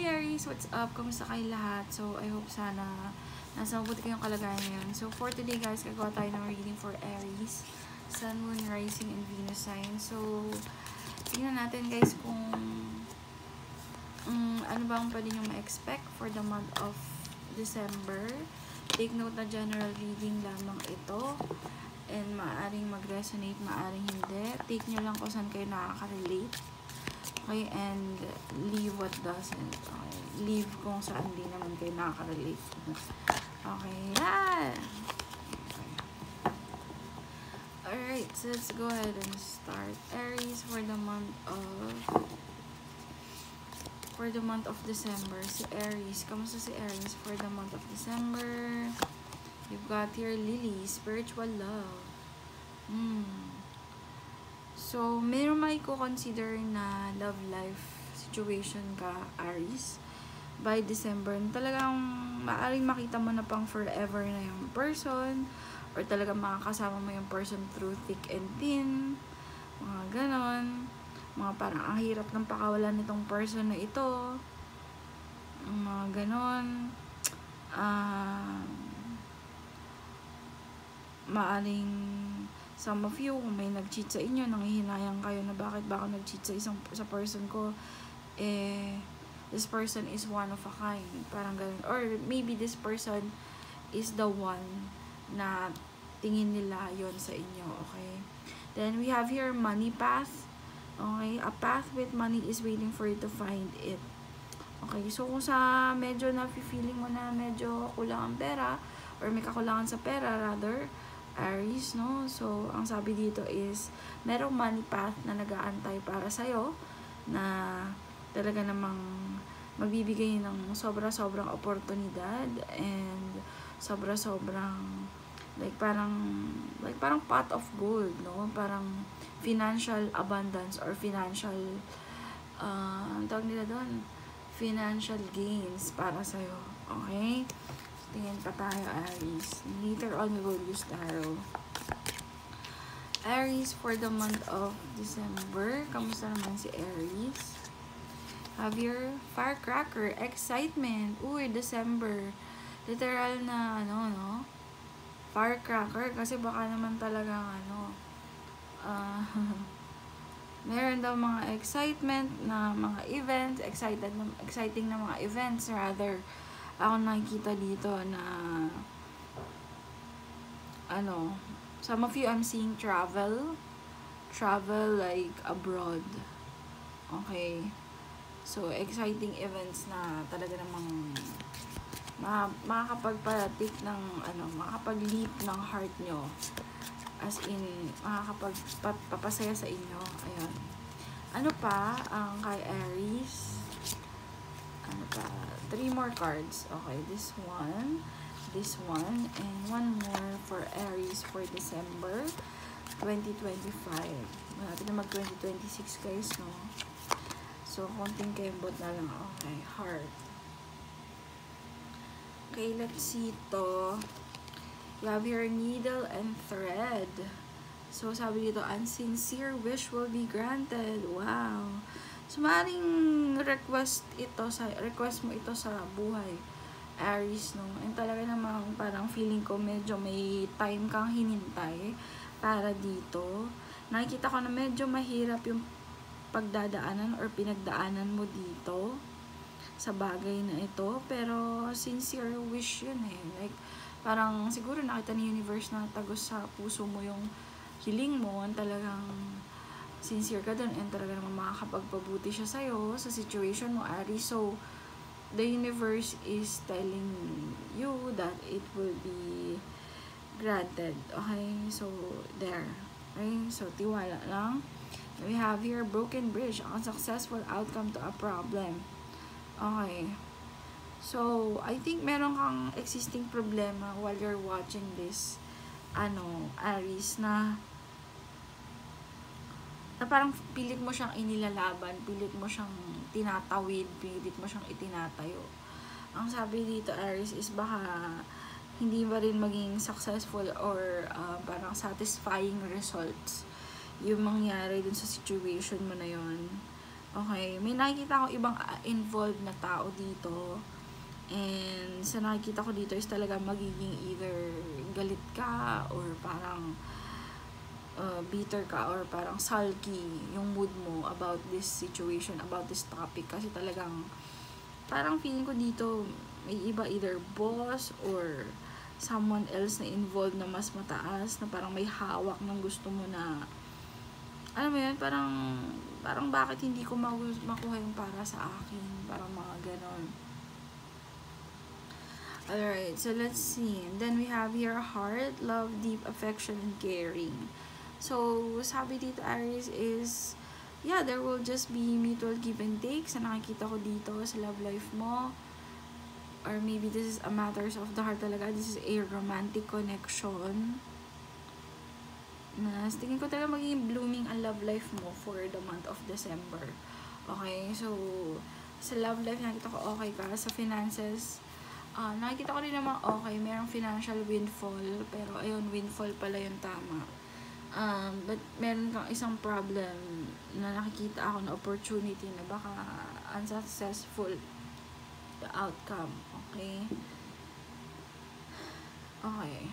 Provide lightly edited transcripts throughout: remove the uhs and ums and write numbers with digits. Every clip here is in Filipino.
Aries! What's up? Kamusta kayo lahat? So, I hope sana nasa mabuti kayong kalagayan ngayon. So, for today guys, gagawa tayo ng reading for Aries. Sun, Moon, Rising, and Venus sign. So, tingnan natin guys kung ano bang pwede nyo ma-expect for the month of December. Take note na general reading lamang ito. And maaaring mag-resonate, maaaring hindi. Take nyo lang kung saan kayo nakaka-relate. Okay, and leave what doesn't. Okay, leave kung saan di naman kayo nakaka-relate. Okay, yan! Okay. Alright, so let's go ahead and start. Aries for the month of December. Si Aries. Kamusta si Aries for the month of December? You've got here Lily, spiritual love. So, meron may consider na love life situation ka, Aries, by December. Talagang maaaring makita mo na pang forever na yung person, or talagang makakasama mo yung person through thick and thin. Mga ganon. Mga parang ang hirap ng pakawalan nitong person na ito. Mga ganon. Maaring some of you, kung may nag-cheat sa inyo, nanghihinayang kayo na bakit ba ako nag-cheat sa person ko, this person is one of a kind. Parang ganun. Or maybe this person is the one na tingin nila yon sa inyo, okay? Then, we have here money path. Okay? A path with money is waiting for you to find it. Okay? So, kung sa medyo na-feeling mo na medyo kulang ang pera, or may kakulangan sa pera, rather, Aries, no? So, ang sabi dito is, merong money path na nag-aantay para sa'yo, na talaga namang magbibigay ng sobra-sobrang oportunidad, and sobra-sobrang, like parang pot of gold, no? Parang financial abundance, or financial, ang tawag nila doon, financial gains para sa'yo, okay? Tingin pa tayo, Aries. Later on, we will use tarot. Aries for the month of December. Kamusta naman si Aries? Have your firecracker, excitement. Uy, December. Literal na, no? Firecracker. Kasi baka naman talagang, meron daw mga excitement na mga events, exciting na mga events, rather. Ako nakikita dito na some of you I'm seeing travel like abroad. Okay, so exciting events na talaga namang makakapagparatik ng makakapag-leap ng heart nyo, as in makakapagpapasaya sa inyo. Ayun, ano pa ang kay Aries? 3 more cards. Okay, this one, and one more for Aries for December 2025. Malapit na mag 2026 guys, no? So, konting kembot na lang. Okay, heart. Okay, let's see to. You have your needle and thread. So, sabi dito, unsincere wish will be granted. Wow. So, maaaring request mo ito sa buhay, Aries, no? And talaga namang parang feeling ko medyo may time kang hinintay para dito. Nakikita ko na medyo mahirap yung pagdadaanan or pinagdaanan mo dito sa bagay na ito. Pero, sincere wish yun eh. Like, parang siguro nakita ni universe na tagos sa puso mo yung hiling mo, talagang sincere ka dun, and talaga naman makakapagpabuti siya sa'yo sa situation mo, Aries. So, the universe is telling you that it will be granted. Okay? So, there. Okay? So, tiwala lang. We have here broken bridge, a successful outcome to a problem. Okay. So, I think meron kang existing problema while you're watching this, Aries, na parang pilit mo siyang inilalaban, pilit mo siyang tinatawid, pilit mo siyang itinatayo. Ang sabi dito, Aries, is baka hindi ba rin maging successful or parang satisfying results yung mangyari dun sa situation mo na yon. Okay, may nakikita akong ibang involved na tao dito. And sa nakikita ko dito is talaga magiging either galit ka or parang bitter ka or parang sulky yung mood mo about this situation, about this topic. Kasi talagang parang feeling ko dito may iba, either boss or someone else na involved na mas mataas, na parang may hawak ng gusto mo na, alam mo yun, parang bakit hindi ko makuha yung para sa akin, parang mga ganon. Alright, so let's see. And then we have here heart, love, deep affection, and caring. So, sabi dito, Aries, is, yeah, there will just be mutual give and take sa nakikita ko dito sa love life mo. Or maybe this is a matters of the heart talaga. This is a romantic connection. Na tingin ko talaga magiging blooming ang love life mo for the month of December. Okay, so sa love life nakita ko okay ka. Sa finances, nakikita ko rin naman okay, merong financial windfall, pero ayun, windfall pala yung tama. But meron kang isang problem na nakikita ako na opportunity na baka unsuccessful the outcome. Okay, okay,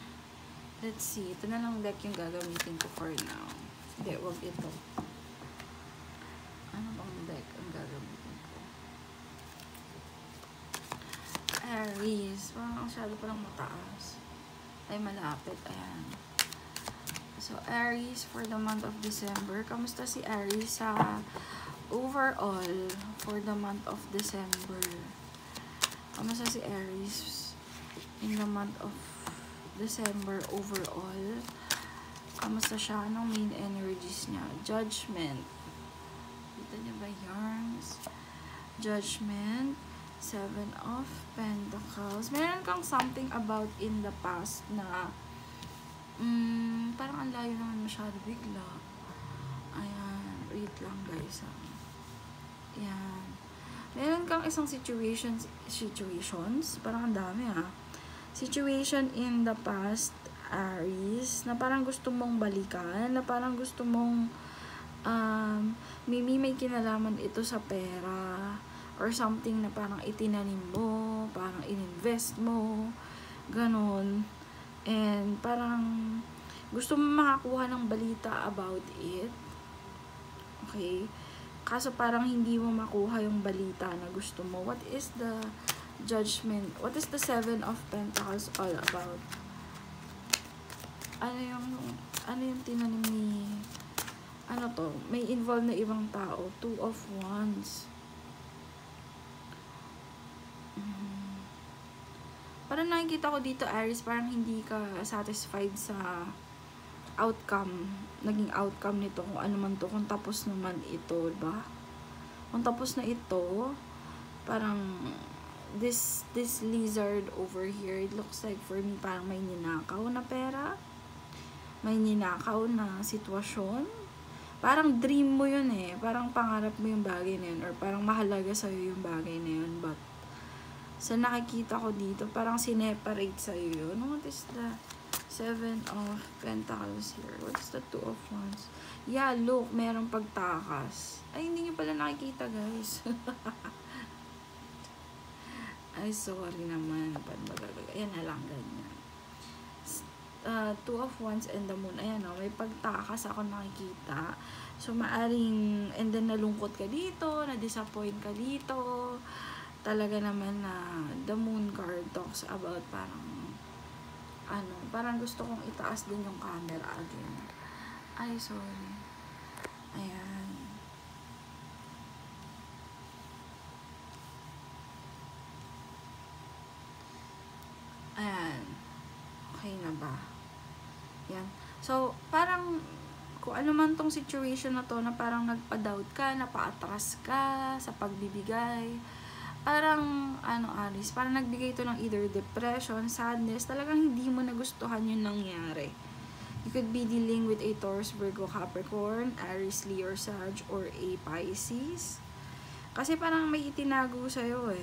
let's see. Ito na lang deck yung gagamitin ko for now. Hindi, wag ito. Ano bang deck ang gagamitin ko? Aries. Parang masyado palang mataas. Ay, malapit. Ayan. So, Aries for the month of December. Kamusta si Aries sa overall for the month of December? Kamusta si Aries in the month of December overall? Kamusta siya? Anong main energies niya? Judgment. Dito niya ba yarns? Judgment. 7 of Pentacles. Meron kang something about in the past na parang ang layo naman masyado bigla. Ayan. Wait lang guys. Ayan. Meron kang isang situations, parang ang dami situation in the past, Aries, na parang gusto mong balikan, na parang gusto mong may kinalaman ito sa pera or something na parang itinanim mo, parang ininvest mo, ganon. And parang gusto mo makakuha ng balita about it. Okay? Kaso parang hindi mo makuha yung balita na gusto mo. What is the judgment? What is the 7 of Pentacles all about? Ano yung tinanim ni, ano to? May involved na ibang tao. 2 of Wands. Parang nakikita ko dito, Aries, parang hindi ka satisfied sa outcome, naging outcome nito, kung ano man to, kung tapos naman ito, diba? Kung tapos na ito, parang this lizard over here, it looks like for me parang may ninakaw na pera, may ninakaw na sitwasyon, parang dream mo yun parang pangarap mo yung bagay na yun, or parang mahalaga sa'yo yung bagay na yun, but sa nakikita ko dito, parang sineparate sa'yo yun. What is the 7 of Pentacles here? What's the 2 of Wands? Yeah, look, merong pagtakas. Ay, hindi nyo pala nakikita, guys. Ay, sorry naman. Ayan na lang, ganyan. 2 of Wands and the Moon. Ayan, may pagtakas ako nakikita. So, maaring, and then nalungkot ka dito, na-disappoint ka dito. Talaga naman na the Moon card talks about parang gusto kong itaas din yung camera again. Ay, sorry. Ayan. Ayan. Okay na ba? Yan. So, parang kung ano man tong situation na to, na parang nagpa-doubt ka, napaatras ka sa pagbibigay, parang, Aries, parang nagbigay ito ng either depression, sadness, talagang hindi mo nagustuhan yung nangyari. You could be dealing with a Taurus, Virgo, Capricorn, Aries, Leo, Sag, or a Pisces. Kasi parang may itinago sa'yo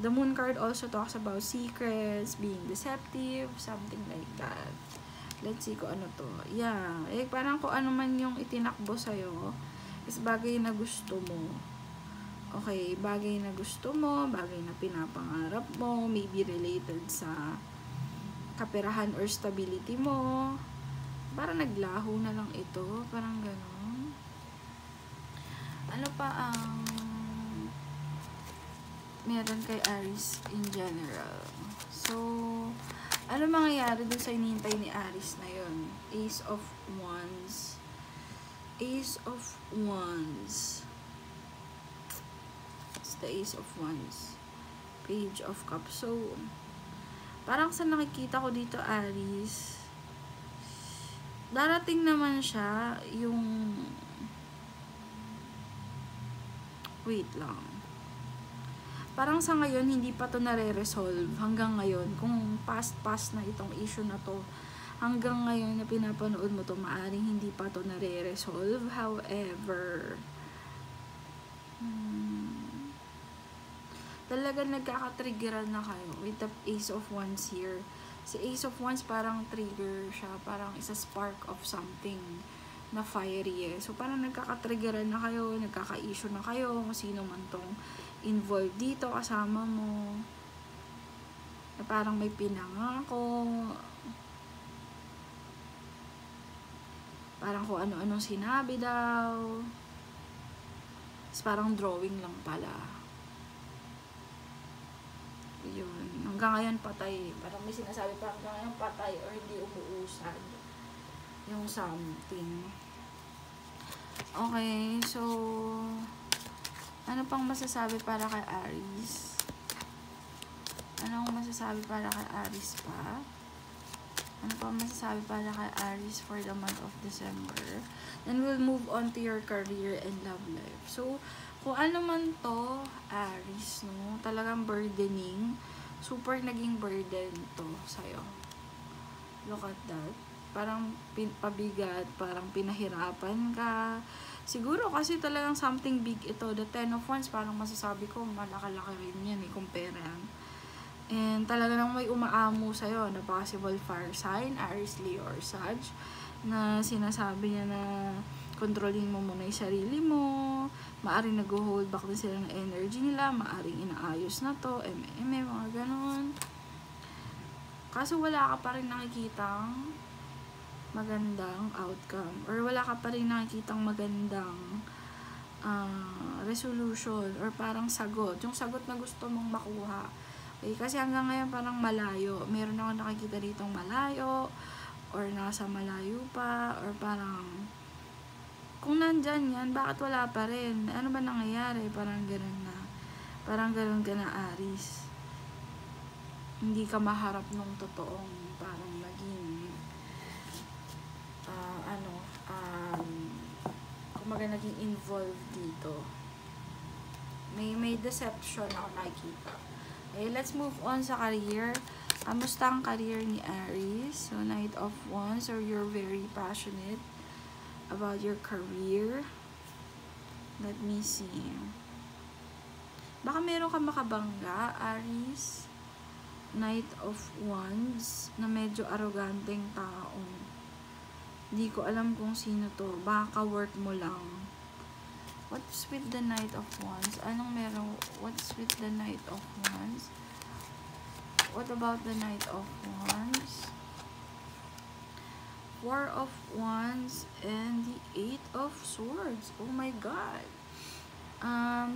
The Moon card also talks about secrets, being deceptive, something like that. Let's see kung ano to. Yeah, parang kung ano man yung itinakbo sa'yo, is bagay na gusto mo. Okay, bagay na gusto mo, bagay na pinapangarap mo, maybe related sa kaperahan or stability mo. Parang naglaho na lang ito, parang gano'n. Ano pa ang meron kay Aries in general? So, ano mangyayari dun sa inihintay ni Aries na yun? Ace of Wands. Ace of Wands. It's the Ace of Wands. Page of Cups. So, parang sa nakikita ko dito, Aries, darating naman siya yung wait lang. Parang sa ngayon, hindi pa to nare-resolve hanggang ngayon. Kung past na itong issue na to, hanggang ngayon na pinapanood mo to, maaring hindi pa to nare-resolve. However, talagang nagkaka-triggeran na kayo with the Ace of Wands here. Si Ace of Wands parang trigger siya, parang isa spark of something na fiery eh. So parang nagkaka-triggeran na kayo, nagkaka-issue na kayo, kung sino man tong involved dito, kasama mo. Na parang may pinangako. Parang kung ano-anong sinabi daw. Tapos parang drawing lang pala. Yun. Hanggang ngayon patay. Parang may sinasabi pa hanggang ngayon patay or hindi umuusad yung something. Okay, so ano pang masasabi para kay Aries? Anong masasabi para kay Aries pa? Ano pang masasabi para kay Aries for the month of December? Then we'll move on to your career and love life. So, kung ano man to, Aries, no? Talagang burdening. Super naging burden to sa'yo. Look at that. Parang pabigat, parang pinahirapan ka. Siguro kasi talagang something big ito. The Ten of Wands, parang masasabi ko, malaki-laki rin yan eh, compare yan. And talaga nang may umaamo sa'yo na possible fire sign, Aries, Leo, or Sag, na sinasabi niya na kontrolin mo muna yung sarili mo, maaring nag-hold back din sila ng energy nila, maaring inaayos na to, mga ganon. Kaso wala ka pa rin nakikitang magandang outcome, or wala ka pa rin nakikitang magandang resolution, or parang sagot, yung sagot na gusto mong makuha. Okay, kasi hanggang ngayon parang malayo. Meron ako nakikita ditong malayo, or nasa malayo pa, or parang kung nandyan yan, bakit wala pa rin? Ano ba nangyayari? Parang gano'n na. Parang gano'n ka na, Aries. Hindi ka maharap nung totoong parang maging kumaga naging involved dito. May deception ako nakikita. Okay, let's move on sa career. Kamusta ang career ni Aries? So, Knight of Wands, or you're very passionate about your career. Let me see. Baka meron ka makabangga, Aries. Knight of Wands, na medyo arroganteng tao. Hindi ko alam kung sino to. Baka work mo lang. What's with the Knight of Wands? Anong meron? What's with the Knight of Wands? What about the Knight of Wands? Four of Wands and the Eight of Swords. Oh my God.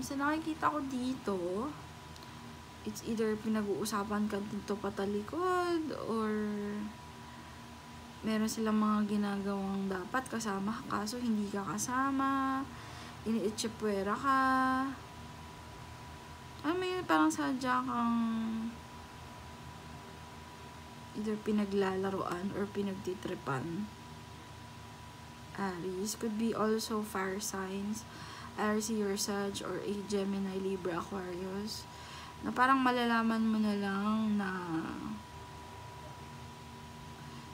Sa nakikita ko dito, it's either pinag-uusapan ka dito patalikod, or meron silang mga ginagawang dapat kasama ka, kaso hindi ka kasama, iniitsipwera ka. May parang sadya kang either pinaglalaroan or pinagtitripan. Aries could be also fire signs, Aries, your Sag, or a Gemini, Libra, Aquarius, na parang malalaman mo na lang na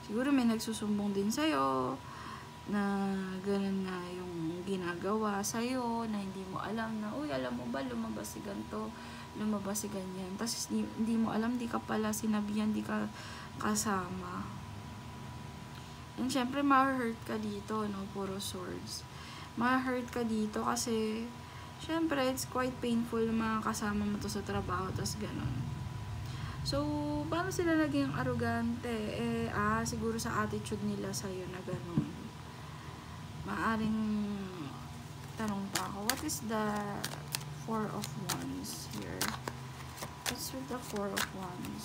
siguro may nagsusumbong din sa'yo na ganun na yung ginagawa sa'yo, na hindi mo alam na, uy, alam mo ba, lumabas si ganito, lumabas si ganyan. Tapos hindi mo alam, di ka pala sinabihan, di ka kasama. And syempre, ma-hurt ka dito, no? Puro swords. ma-hurt ka dito kasi syempre it's quite painful mga kasama mo to sa trabaho, tas ganun. So, paano sila naging arrogante? Siguro sa attitude nila sa'yo na ganun. Maaring tanong pa ako, what is the Four of Wands here? What's with the Four of Wands?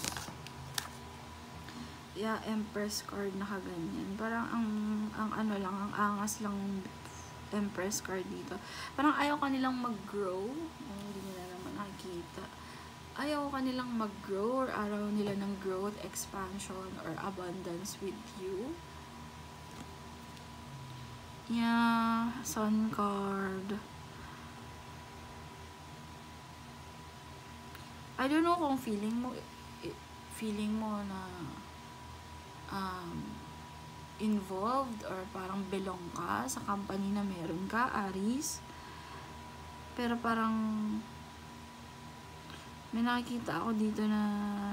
Yeah, Empress card na kaganyan. Parang ang ano lang, ang angas lang Empress card dito. Parang ayaw kanilang mag-grow. Hindi nila naman nakikita. Ayaw kanilang mag-grow or araw nila ng growth, expansion, or abundance with you. Yeah, Sun card. I don't know kung feeling mo na involved or parang belong ka sa company na meron ka, Aries. Pero parang may nakikita ako dito na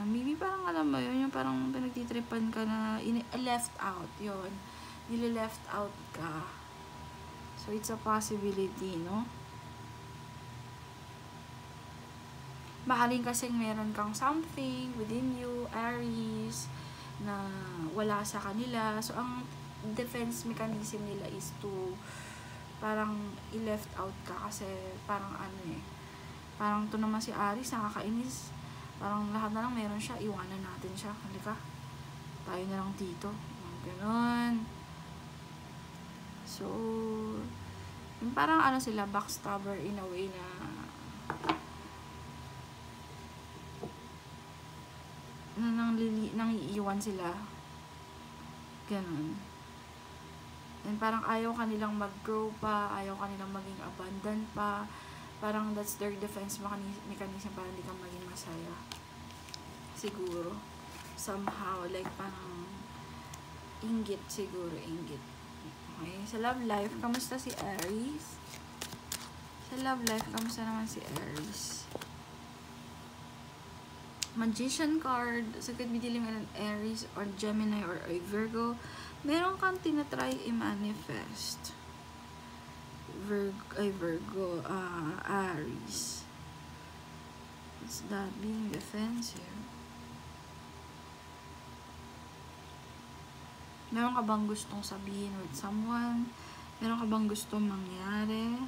maybe parang alam mo yun, yung parang pinagtitripan ka na left out, yun. Nile-left out ka. So, it's a possibility, no? Maaaring kasing meron kang something within you, Aries, na wala sa kanila. So, ang defense mechanism nila is to parang i-left out ka kasi parang parang to naman si Aries, nakakainis. Parang lahat na lang meron siya, iwanan natin siya. Halika, tayo na lang dito. Ganon. So, yung parang sila, backstabber in a way na nang iiwan sila. Ganon. And parang ayaw kanilang mag-grow pa, ayaw kanilang maging abundant pa. Parang that's their defense mechanism para hindi ka maging masaya. Siguro. Somehow, like parang inggit siguro, inggit. Okay, sa love life, kamusta si Aries? Sa love life, kamusta naman si Aries? Magician card. So, could be dealing with an Aries or Gemini or a Virgo. Meron kang tinatry i-manifest. Virgo, Aries. What's that? Being defensive. Meron ka bang gustong sabihin with someone? Meron ka bang gustong mangyari?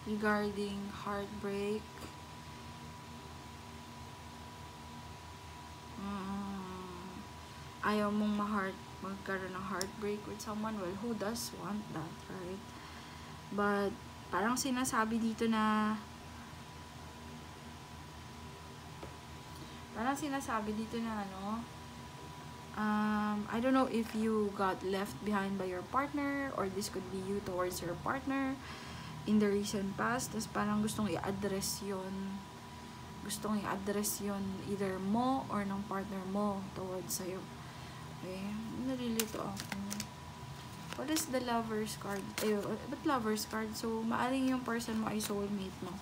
Regarding heartbreak. Ayaw mong magkaroon ng heartbreak with someone. Well, who does want that, right? But, parang sinasabi dito na I don't know if you got left behind by your partner or this could be you towards your partner in the recent past. Tapos parang gustong i-address yun either mo or ng partner mo towards sa'yo. Okay, nalilito ako. What is the Lover's card? Ba't Lover's card? So, maaring yung person mo ay soulmate mo.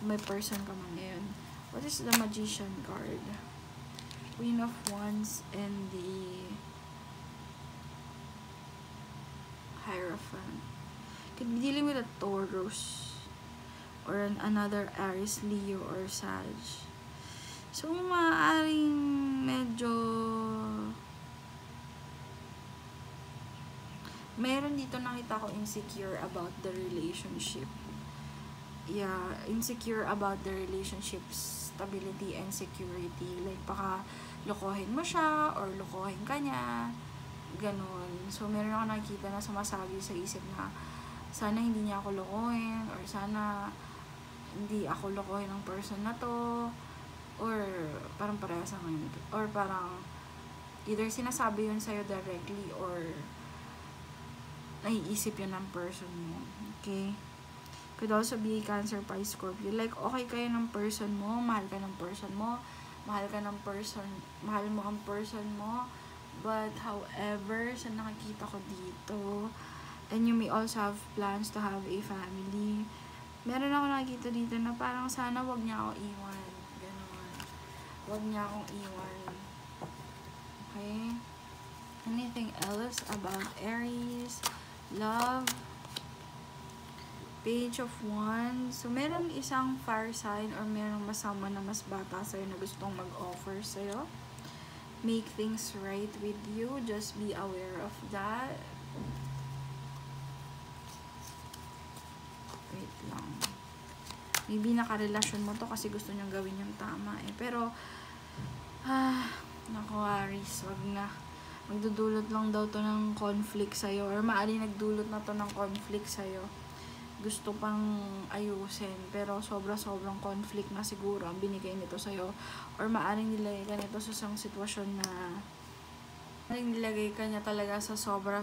May person ka man ngayon. What is the Magician card? Queen of Wands and the Hierophant. Could be dealing with a Taurus or another Aries, Leo, or Sag. So, maaaring medyo meron dito nakita ko insecure about the relationship. Yeah, insecure about the relationship stability and security. Like, baka lokohin mo siya or lokohin ka niya. Ganon. So, meron ako nakikita na sumasabi sa isip na sana hindi niya ako lokohin or sana hindi ako lokohin ng person na to. Or parang parehas ang ngayon. Or parang either sinasabi yun sa'yo directly or naiisip yun ng person mo. Okay? Could also be Cancer, Pisces, Scorpio. Like, okay kayo ng person mo, mahal ka ng person mo, mahal mo ang person mo, but however, sa nakikita ko dito, and you may also have plans to have a family, meron ako nakikita dito na parang sana wag niya ako iwan. Ganon. Wag niya akong iwan. Okay? Anything else about Aries? Love. Page of Wands. So, meron isang fire sign or meron masama na mas bata sa'yo na gustong mag-offer sa'yo. Make things right with you. Just be aware of that. Wait lang. Maybe nakarelasyon mo to kasi gusto niyang gawin yung tama eh. Pero, naku Aries, wag na. Magdudulot lang daw to ng conflict sa'yo or maaari nagdulot na to ng conflict sa'yo. Gusto pang ayusin pero sobrang conflict na siguro ang binigay nito sa'yo or maaaring nilagay ka nito sa isang sitwasyon na maaaring nilagay ka niya talaga sa sobrang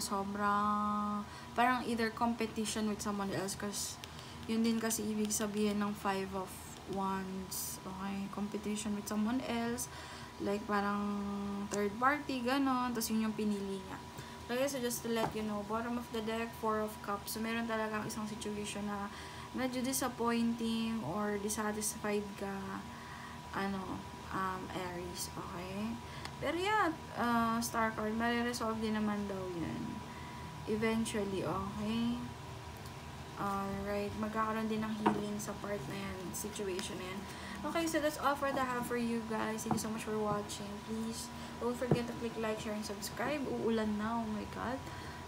parang either competition with someone else kasi yun din kasi ibig sabihin ng 5 of Wands. Okay, competition with someone else like parang third party, ganon, tapos yun yung pinili niya. Okay, so just to let you know, bottom of the deck, 4 of Cups. So, meron talagang isang situation na medyo disappointing or dissatisfied ka, Aries, okay? Pero yeah, Star card, mariresolve din naman daw yan. Eventually, okay? Alright, magkakaroon din ng healing sa part na yan, situation na yan. Okay, so that's all for the have for you guys. Thank you so much for watching. Please don't forget to click like, share, and subscribe. Uulan na, oh my god.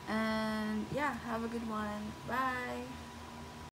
And yeah, have a good one. Bye!